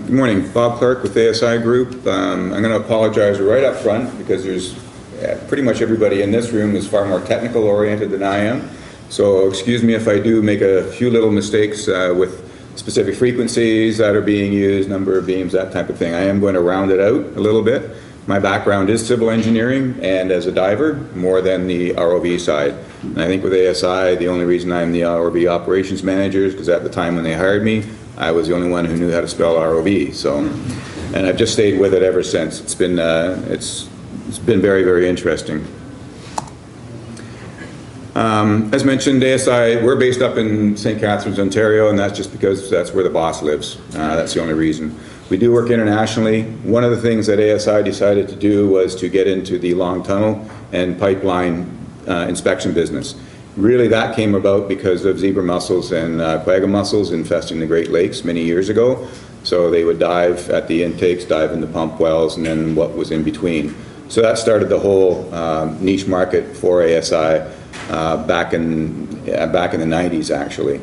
Good morning, Bob Clark with ASI Group. I'm going to apologize right up front because there's pretty much everybody in this room is far more technical oriented than I am. So excuse me if I do make a few little mistakes with specific frequencies that are being used, number of beams, that type of thing. I am going to round it out a little bit. My background is civil engineering and as a diver more than the ROV side. And I think with ASI, the only reason I'm the ROV operations manager is because at the time when they hired me, I was the only one who knew how to spell ROV. So, and I've just stayed with it ever since. It's been very, very interesting. As mentioned, ASI, we're based up in St. Catharines, Ontario, and that's just because that's where the boss lives. That's the only reason. We do work internationally. One of the things that ASI decided to do was to get into the long tunnel and pipeline inspection business. Really, that came about because of zebra mussels and quagga mussels infesting the Great Lakes many years ago. So they would dive at the intakes, dive in the pump wells, and then what was in between. So that started the whole niche market for ASI back in the 90s, actually.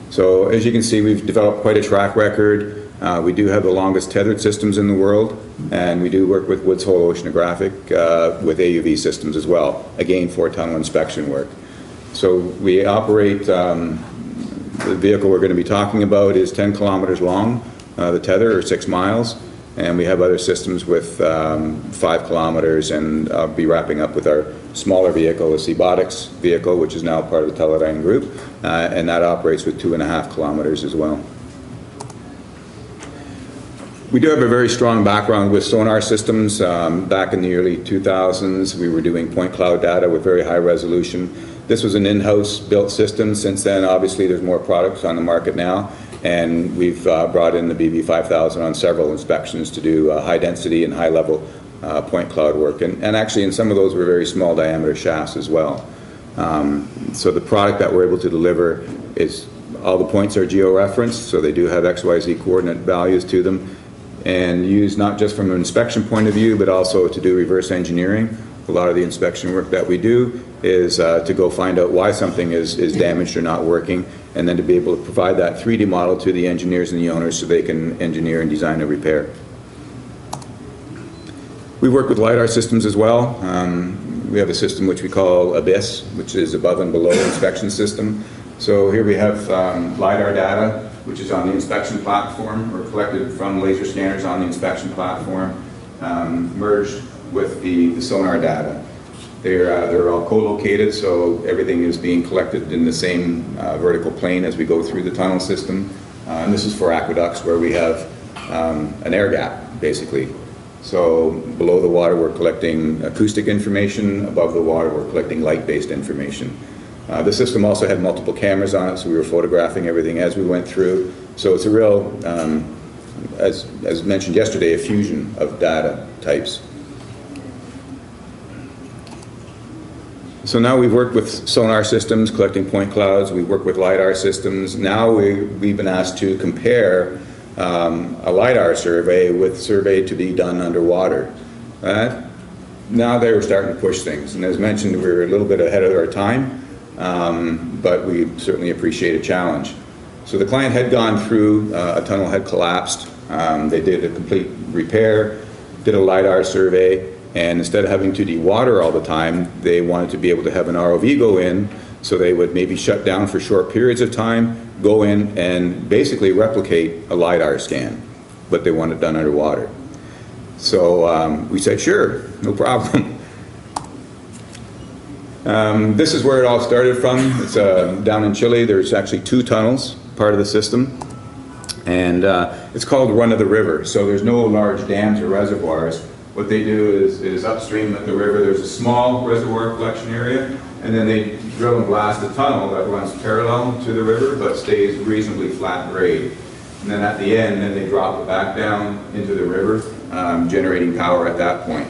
So as you can see, we've developed quite a track record. We do have the longest tethered systems in the world, and we do work with Woods Hole Oceanographic with AUV systems as well, again for tunnel inspection work. So we operate, the vehicle we're going to be talking about is 10 kilometers long, the tether, or 6 miles, and we have other systems with 5 kilometers, and I'll be wrapping up with our smaller vehicle, the Seabottix vehicle, which is now part of the Catharines group, and that operates with 2.5 kilometers as well. We do have a very strong background with sonar systems. Back in the early 2000s, we were doing point cloud data with very high resolution. This was an in-house built system. Since then, obviously, there's more products on the market now, and we've brought in the BV 5000 on several inspections to do high density and high level point cloud work. And actually, in some of those were very small diameter shafts as well. So the product that we're able to deliver is, all the points are geo-referenced, so they do have XYZ coordinate values to them, and used not just from an inspection point of view, but also to do reverse engineering. A lot of the inspection work that we do is to go find out why something is damaged or not working, and then to be able to provide that 3D model to the engineers and the owners so they can engineer and design a repair. We work with lidar systems as well. We have a system which we call ABYSS, which is above and below inspection system. So here we have lidar data, which is on the inspection platform, or collected from laser scanners on the inspection platform, merged with the sonar data. They're all co-located, so everything is being collected in the same vertical plane as we go through the tunnel system. And this is for aqueducts where we have an air gap, basically. So below the water we're collecting acoustic information, above the water we're collecting light-based information. The system also had multiple cameras on it, so we were photographing everything as we went through. So it's a real, as mentioned yesterday, a fusion of data types. So now we've worked with sonar systems, collecting point clouds. We work with LiDAR systems. Now we've been asked to compare a LiDAR survey with survey to be done underwater. Now they were starting to push things. And as mentioned, we're a little bit ahead of our time, but we certainly appreciate a challenge. So the client had gone through, a tunnel had collapsed. They did a complete repair, did a LiDAR survey, and instead of having to dewater all the time, they wanted to be able to have an ROV go in, so they would maybe shut down for short periods of time, go in and basically replicate a LiDAR scan, but they want it done underwater. So we said, sure, no problem. This is where it all started from. It's down in Chile. There's actually 2 tunnels, part of the system, and it's called Run of the River. So there's no large dams or reservoirs. What they do is upstream of the river, there's a small reservoir collection area, and then they drill and blast a tunnel that runs parallel to the river but stays reasonably flat grade. And then at the end, then they drop it back down into the river, generating power at that point.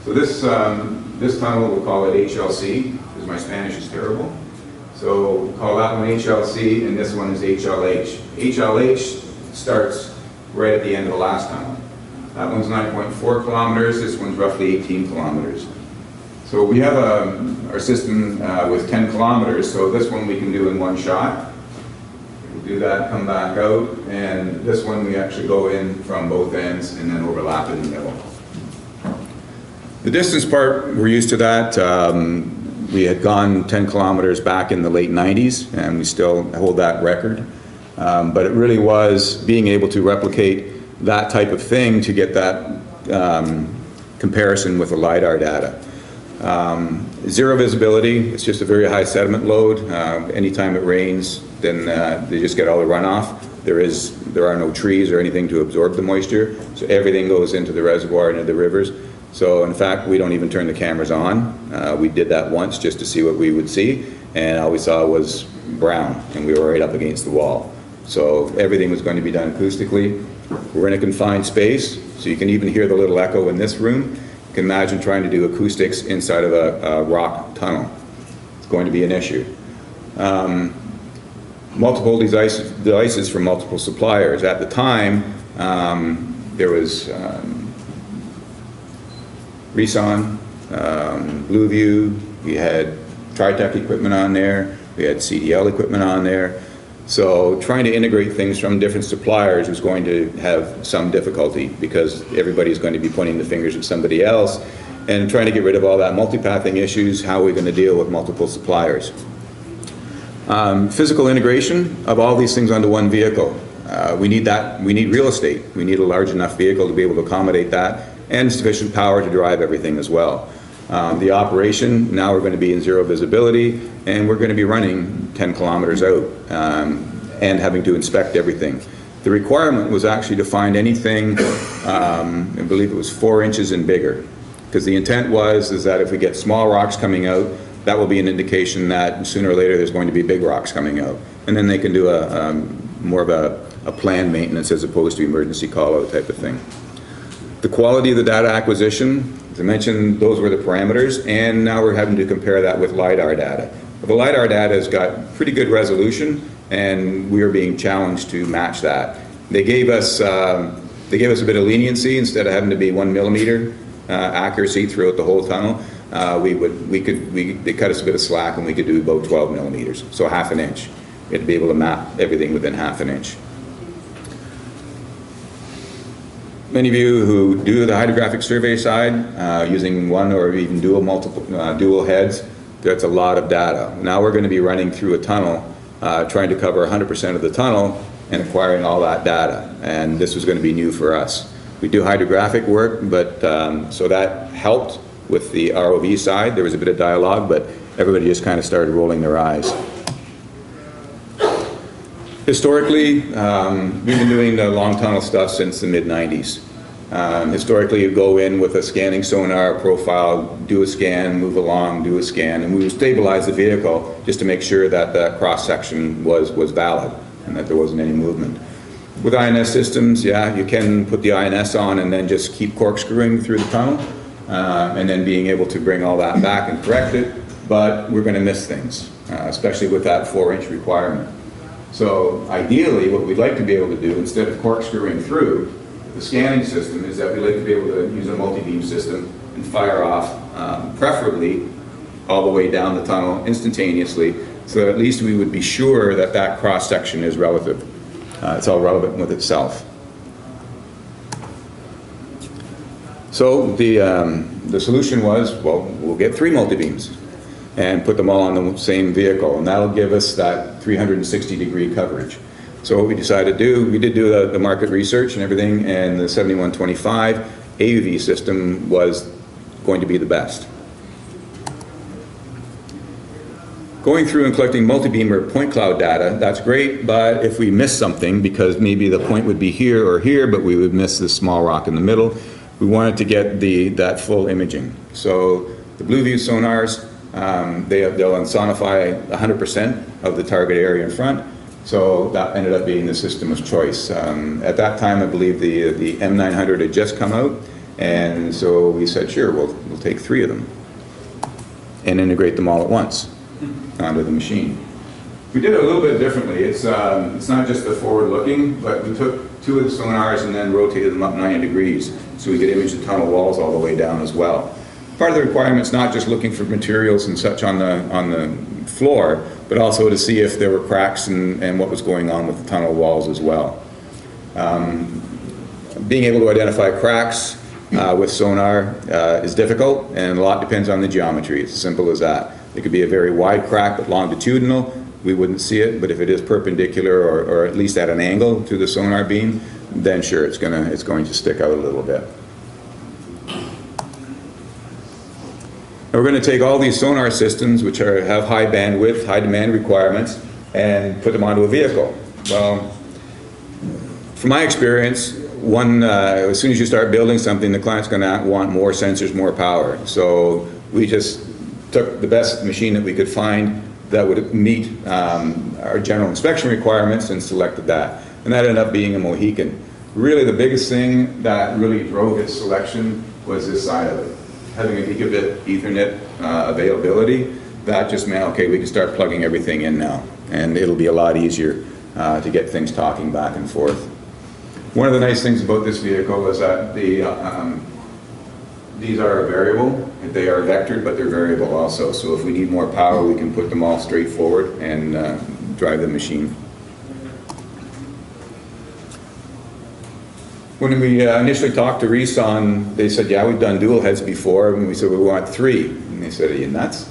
So this tunnel, we'll call it HLC, because my Spanish is terrible. So we'll call that one HLC, and this one is HLH. HLH starts right at the end of the last tunnel. That one's 9.4 kilometers, this one's roughly 18 kilometers. So we have our system with 10 kilometers, so this one we can do in one shot. do that, come back out, and this one we actually go in from both ends and then overlap in the middle. The distance part, we're used to that. We had gone 10 kilometers back in the late 90s, and we still hold that record. But it really was being able to replicate that type of thing to get that comparison with the LiDAR data. Zero visibility, it's just a very high sediment load. Anytime it rains, then they just get all the runoff. There are no trees or anything to absorb the moisture, so everything goes into the reservoir and into the rivers. So in fact, we don't even turn the cameras on. We did that once just to see what we would see, and all we saw was brown, and we were right up against the wall. So everything was going to be done acoustically. We're in a confined space, so you can even hear the little echo in this room. You can imagine trying to do acoustics inside of a rock tunnel. It's going to be an issue. Multiple devices from multiple suppliers. At the time, there was Reson, BlueView, we had Tritech equipment on there, we had CDL equipment on there. So trying to integrate things from different suppliers was going to have some difficulty because everybody's going to be pointing the fingers at somebody else, and trying to get rid of all that multipathing issues. How are we going to deal with multiple suppliers? Physical integration of all these things onto one vehicle. We need that. We need real estate. We need a large enough vehicle to be able to accommodate that, and sufficient power to drive everything as well. The operation, now we're going to be in zero visibility, and we're going to be running 10 kilometers out and having to inspect everything. The requirement was actually to find anything, I believe it was 4 inches and bigger, because the intent is that if we get small rocks coming out, that will be an indication that sooner or later there's going to be big rocks coming out, and then they can do more of a planned maintenance as opposed to emergency call-out type of thing. The quality of the data acquisition, as I mentioned, those were the parameters, and now we're having to compare that with LiDAR data. But the LiDAR data has got pretty good resolution, and we are being challenged to match that. They gave us a bit of leniency. Instead of having to be 1 millimeter accuracy throughout the whole tunnel, they cut us a bit of slack, and we could do about 12 millimeters, so half an inch. We had to be able to map everything within half an inch. Many of you who do the hydrographic survey side, using one or even dual heads, that's a lot of data. Now we're going to be running through a tunnel, trying to cover 100% of the tunnel and acquiring all that data. And this was going to be new for us. We do hydrographic work, but so that helped with the ROV side. There was a bit of dialogue, but everybody just kind of started rolling their eyes. Historically, we've been doing the long tunnel stuff since the mid-90s. Historically, you go in with a scanning sonar profile, do a scan, move along, do a scan, and we would stabilize the vehicle just to make sure that the cross-section was valid and that there wasn't any movement. With INS systems, yeah, you can put the INS on and then just keep corkscrewing through the tunnel, and then being able to bring all that back and correct it, but we're going to miss things, especially with that 4-inch requirement. So ideally, what we'd like to be able to do, instead of corkscrewing through the scanning system, is that we'd like to be able to use a multibeam system and fire off, preferably all the way down the tunnel instantaneously, so that at least we would be sure that that cross-section is relative. It's all relevant with itself. So the solution was, well, we'll get 3 multibeams and put them all on the same vehicle, and that'll give us that 360-degree coverage. So what we decided to do, we did do the market research and everything, and the 7125 AUV system was going to be the best. Going through and collecting multibeam or point cloud data, that's great, but if we miss something, because maybe the point would be here or here, but we would miss this small rock in the middle, we wanted to get that full imaging. So the BlueView sonars, they'll ensonify 100% of the target area in front, so that ended up being the system of choice. At that time, I believe the M900 had just come out, and so we said, sure, we'll take 3 of them and integrate them all at once onto the machine. We did it a little bit differently. It's not just the forward-looking, but we took 2 of the sonars and then rotated them up 90 degrees so we could image the tunnel walls all the way down as well. part of the requirement's not just looking for materials and such on the floor, but also to see if there were cracks and what was going on with the tunnel walls as well. Being able to identify cracks with sonar is difficult, and a lot depends on the geometry. It's as simple as that. It could be a very wide crack but longitudinal, we wouldn't see it, but if it is perpendicular or at least at an angle to the sonar beam, then sure, it's going to stick out a little bit. Now we're going to take all these sonar systems, which have high bandwidth, high demand requirements, and put them onto a vehicle. Well, from my experience, as soon as you start building something, the client's going to want more sensors, more power. So we just took the best machine that we could find that would meet our general inspection requirements and selected that. And that ended up being a Mohican. Really the biggest thing that really drove its selection was this side of it. Having a gigabit Ethernet availability, that just meant, okay, we can start plugging everything in now. And it'll be a lot easier to get things talking back and forth. One of the nice things about this vehicle is that these are variable. They are vectored, but they're variable also. So if we need more power, we can put them all straight forward and drive the machine. When we initially talked to Reson, they said, yeah, we've done dual heads before. And we said, we want 3. And they said, are you nuts?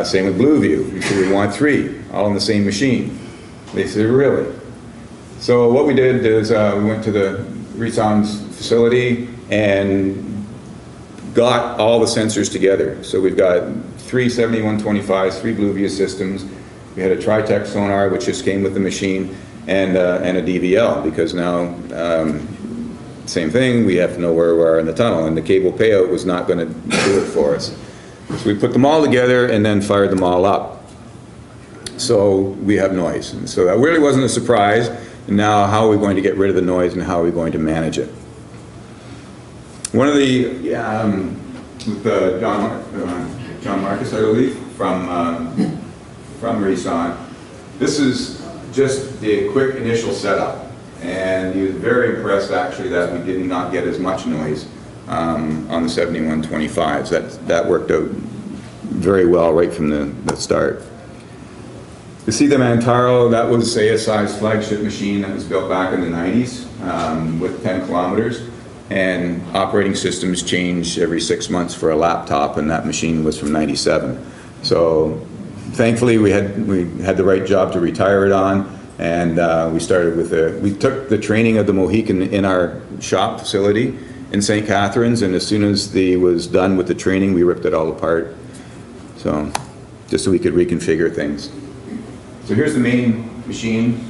Same with BlueView. We said, we want 3, all on the same machine. They said, really? So what we did is we went to the Reson's facility and got all the sensors together. So we've got 3 7125s, 3 BlueView systems. We had a Tritech sonar, which just came with the machine, and a DVL, because now, same thing, we have to know where we are in the tunnel, and the cable payout was not going to do it for us. So we put them all together and then fired them all up. So we have noise. And so that really wasn't a surprise. And now how are we going to get rid of the noise and how are we going to manage it? One of the, with John Marcus, I believe, from Reson, this is just the quick initial setup. And he was very impressed actually that we did not get as much noise on the 7125s. That worked out very well right from the start. You see the Mantaro, that was ASI's flagship machine that was built back in the 90s with 10 kilometers. And operating systems change every 6 months for a laptop, and that machine was from 97. So thankfully we had the right job to retire it on, and we started with we took the training of the Mohican in our shop facility in St. Catharines, and as soon as the was done with the training, we ripped it all apart. So just so we could reconfigure things. So here's the main machine,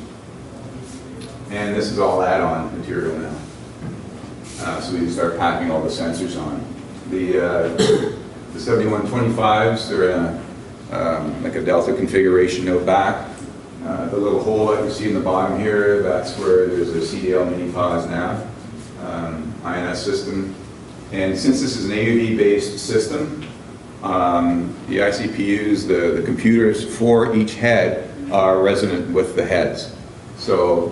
and this is all add-on material now. So we can start packing all the sensors on. The 7125s, they're like a Delta configuration out back. The little hole that you see in the bottom here, that's where there's a CDL mini pause nav, INS system. And since this is an AUV-based system, the ICPUs, the computers for each head are resonant with the heads. So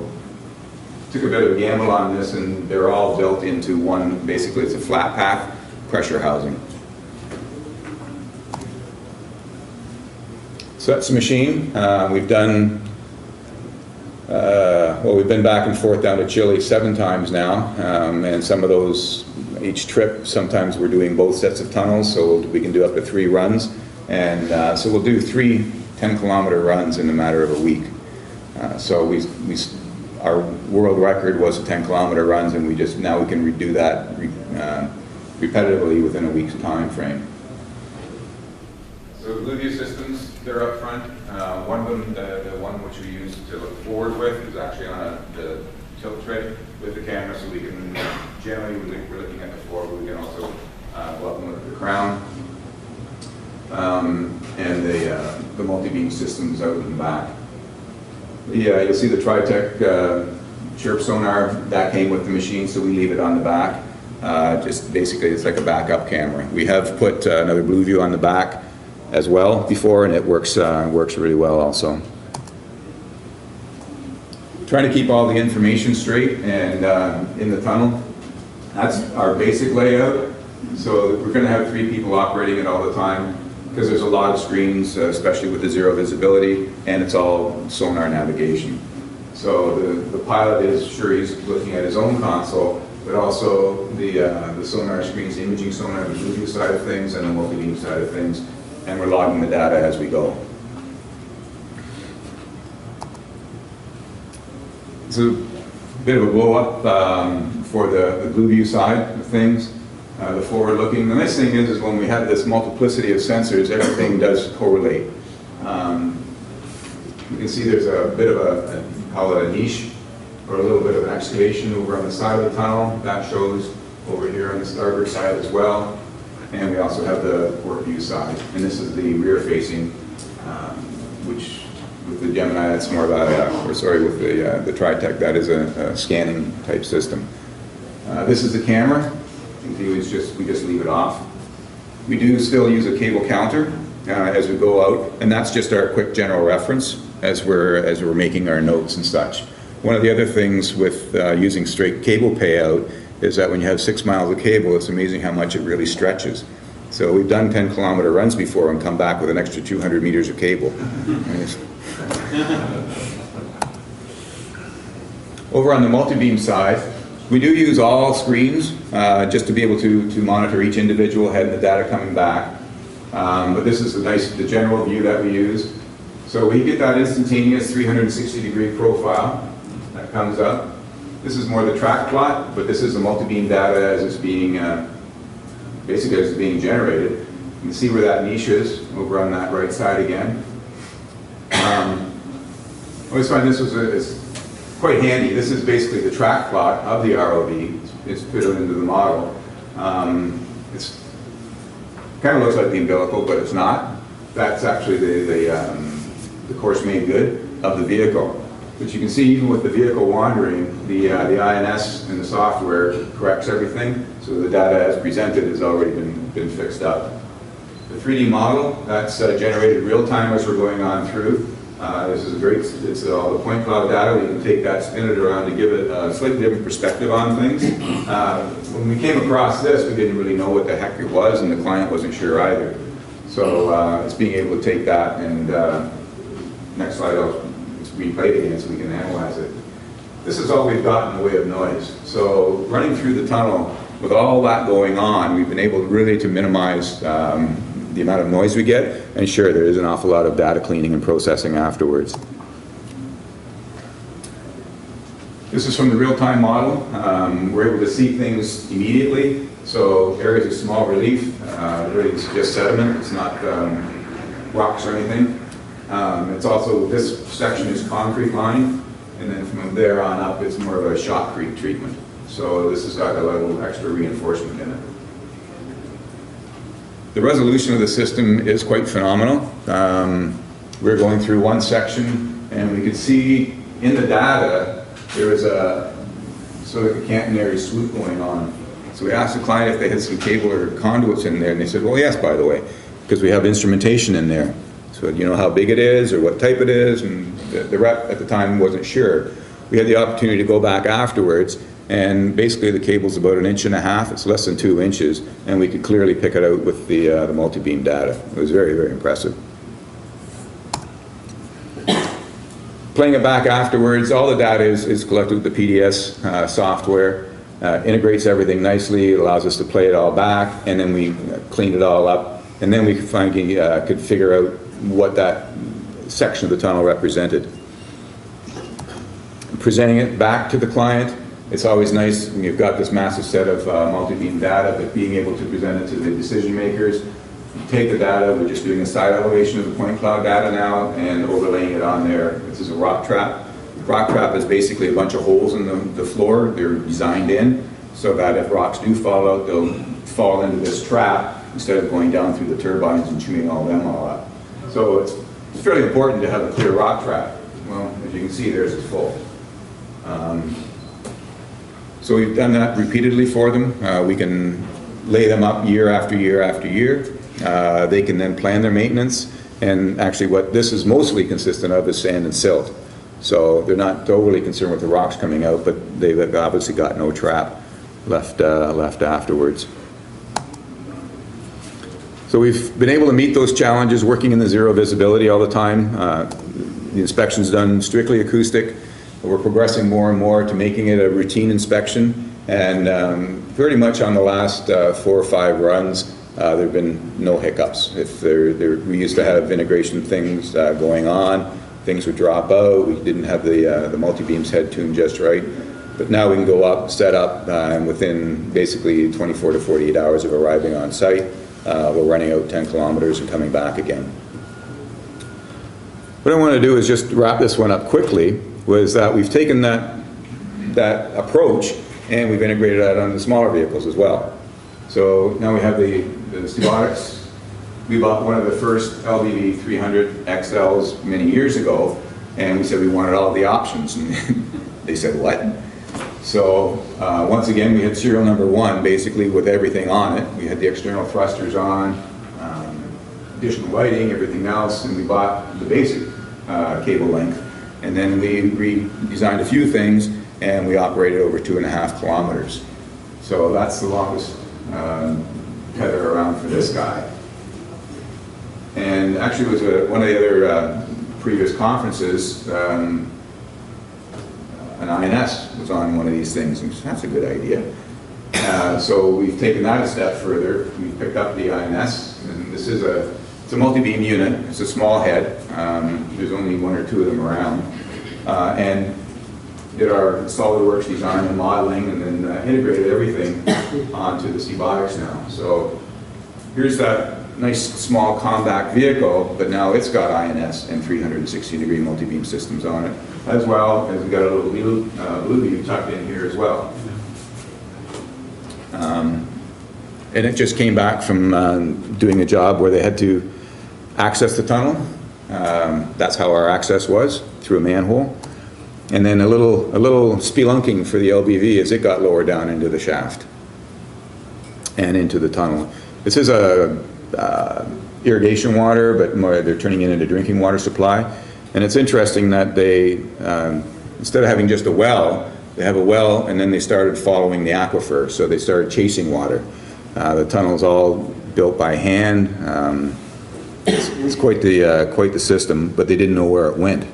took a bit of a gamble on this, and they're all built into one, basically it's a flat path pressure housing. So that's the machine. We've done, well, we've been back and forth down to Chile 7 times now, and some of those, each trip, sometimes we're doing both sets of tunnels, so we can do up to 3 runs, and so we'll do 3 10-kilometer runs in a matter of a week. So our world record was 10-kilometer runs, and now we can redo that repetitively within a week's time frame. So the BlueView systems, they're up front. One of them, the one which we use to look forward with, is actually on the tilt tray with the camera, so we can generally, we're looking at the floor, but we can also go up and look at the crown. And the multi-beam systems out in the back. You'll see the Tritech chirp sonar, that came with the machine, so we leave it on the back. Just basically, it's like a backup camera. We have put another BlueView on the back as well before, and it works really well also. Trying to keep all the information straight and in the tunnel. That's our basic layout. So we're going to have 3 people operating it all the time because there's a lot of screens, especially with the zero visibility, and it's all sonar navigation. So the pilot is sure he's looking at his own console, but also the sonar screens, the imaging sonar, the BlueView side of things, and the Multibeam side of things, and we're logging the data as we go. It's a bit of a blow-up for the BlueView side of things, the forward-looking. The nice thing is when we have this multiplicity of sensors, everything does correlate. You can see there's a bit of a call it a niche, or a little bit of an excavation over on the side of the tunnel. That shows over here on the starboard side as well. And we also have the port view side. And this is the rear-facing, which with the Gemini, that's more about with the Tritech, that is a scanning type system. This is the camera. We just leave it off. We do still use a cable counter as we go out, and that's just our quick general reference as we're making our notes and such. One of the other things with using straight cable payout is that when you have 6 miles of cable, it's amazing how much it really stretches. So we've done 10-kilometer runs before and come back with an extra 200 meters of cable. Over on the Multibeam side, we do use all screens just to be able to monitor each individual head and the data coming back. But this is the general view that we use. So we get that instantaneous 360-degree profile that comes up. This is more the track plot, but this is the Multibeam data as it's being, basically as it's being generated. You can see where that niche is over on that right side again. I always find this is quite handy. This is basically the track plot of the ROV. It's put into the model. It's kind of looks like the umbilical, but it's not. That's actually the course made good of the vehicle. But you can see even with the vehicle wandering, the INS and the software corrects everything, so the data as presented has already been fixed up. The 3D model, that's generated real time as we're going on through. This is great, it's all the point cloud data. We can take that, spin it around to give it a slightly different perspective on things. When we came across this, we didn't really know what the heck it was, and the client wasn't sure either. So it's being able to take that and next slide, I'll replay it again so we can analyze it. This is all we've got in the way of noise. So running through the tunnel, with all that going on, we've been able really to minimize the amount of noise we get, and sure, there is an awful lot of data cleaning and processing afterwards. This is from the real-time model. We're able to see things immediately. So areas of small relief, really it's just sediment, it's not rocks or anything. It's also, this section is concrete lined, and then from there on up it's more of a shotcrete treatment. So this has got a little extra reinforcement in it. The resolution of the system is quite phenomenal. We're going through one section and we could see in the data there was a sort of a catenary swoop going on. So we asked the client if they had some cable or conduits in there, and they said, well, yes, by the way, because we have instrumentation in there. So you know how big it is or what type it is, and the rep at the time wasn't sure. We had the opportunity to go back afterwards, and basically the cable's about 1.5 inches. It's less than 2 inches, and we could clearly pick it out with the multi-beam data. It was very, very impressive. Playing it back afterwards, all the data is collected with the PDS software. Integrates everything nicely, it allows us to play it all back, and then we clean it all up, and then we finally could figure out what that section of the tunnel represented. Presenting it back to the client, it's always nice when you've got this massive set of multi-beam data, but being able to present it to the decision makers. You take the data, we're just doing a side elevation of the point cloud data now and overlaying it on there. This is a rock trap. Rock trap is basically a bunch of holes in the floor. They're designed in so that if rocks do fall out, they'll fall into this trap instead of going down through the turbines and chewing all them all up. So it's fairly important to have a clear rock trap. Well, as you can see, theirs is full. So we've done that repeatedly for them. We can lay them up year after year after year. They can then plan their maintenance, and actually what this is mostly consistent of is sand and silt. So they're not overly concerned with the rocks coming out, but they've obviously got no trap left afterwards. So we've been able to meet those challenges working in the zero visibility all the time. The inspection's done strictly acoustic. We're progressing more and more to making it a routine inspection, and pretty much on the last 4 or 5 runs, there have been no hiccups. If we used to have integration things going on, things would drop out. We didn't have the multi-beams head tuned just right. But now we can go up, set up, and within basically 24 to 48 hours of arriving on site, we're running out 10 kilometers and coming back again. What I want to do is just wrap this one up quickly, was that we've taken that approach and we've integrated that on the smaller vehicles as well. So now we have the Seabottix. We bought one of the first LBV 300 XLs many years ago, and we said we wanted all the options, and they said, what? So once again, we had serial number 1 basically with everything on it. We had the external thrusters on, additional lighting, everything else, and we bought the basic cable length. And then we redesigned a few things, and we operated over 2.5 kilometers. So that's the longest tether around for this guy. And actually it was one of the other previous conferences, an INS was on one of these things, and that's a good idea. So we've taken that a step further. We picked up the INS, and this is it's a multi-beam unit. It's a small head. There's only 1 or 2 of them around. And did our SolidWorks design and modeling, and then integrated everything onto the Seabottix now. So here's that nice small compact vehicle, but now it's got INS and 360-degree multi-beam systems on it, as well as we got a little BlueView tucked in here as well. And it just came back from doing a job where they had to access the tunnel. That's how our access was, through a manhole. And then a little spelunking for the LBV as it got lower down into the shaft and into the tunnel. This is a irrigation water, but more, they're turning it into drinking water supply. And it's interesting that they, instead of having just a well, they have a well, and then they started following the aquifer, so they started chasing water. The tunnel's all built by hand. It's quite the system, but they didn't know where it went.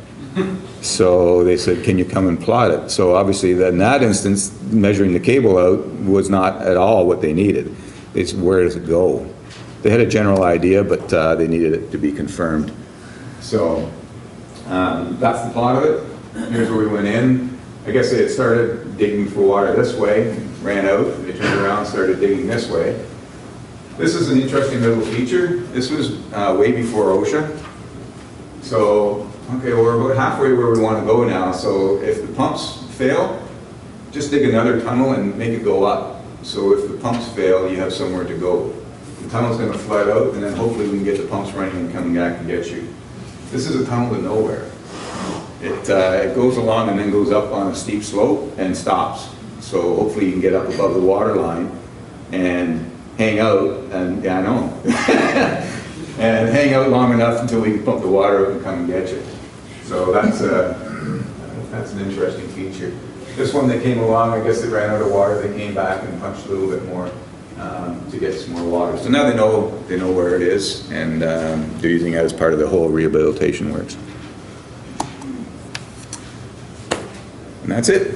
So they said, can you come and plot it? So obviously in that instance, measuring the cable out was not at all what they needed. It's where does it go? They had a general idea, but they needed it to be confirmed. So that's the plot of it. Here's where we went in. I guess they had started digging for water this way, ran out, they turned around and started digging this way. This is an interesting little feature. This was way before OSHA. So, okay, we're about halfway where we want to go now. So if the pumps fail, just dig another tunnel and make it go up. So if the pumps fail, you have somewhere to go. The tunnel's going to flood out, and then hopefully we can get the pumps running and come back and get you. This is a tunnel to nowhere. It goes along and then goes up on a steep slope and stops. So hopefully you can get up above the water line and hang out, and yeah, I know. And hang out long enough until we can pump the water up and come and get you. So that's an interesting feature. This one that came along, I guess they ran out of water, they came back and punched a little bit more to get some more water. So now they know where it is, and they're using it as part of the whole rehabilitation works. And that's it.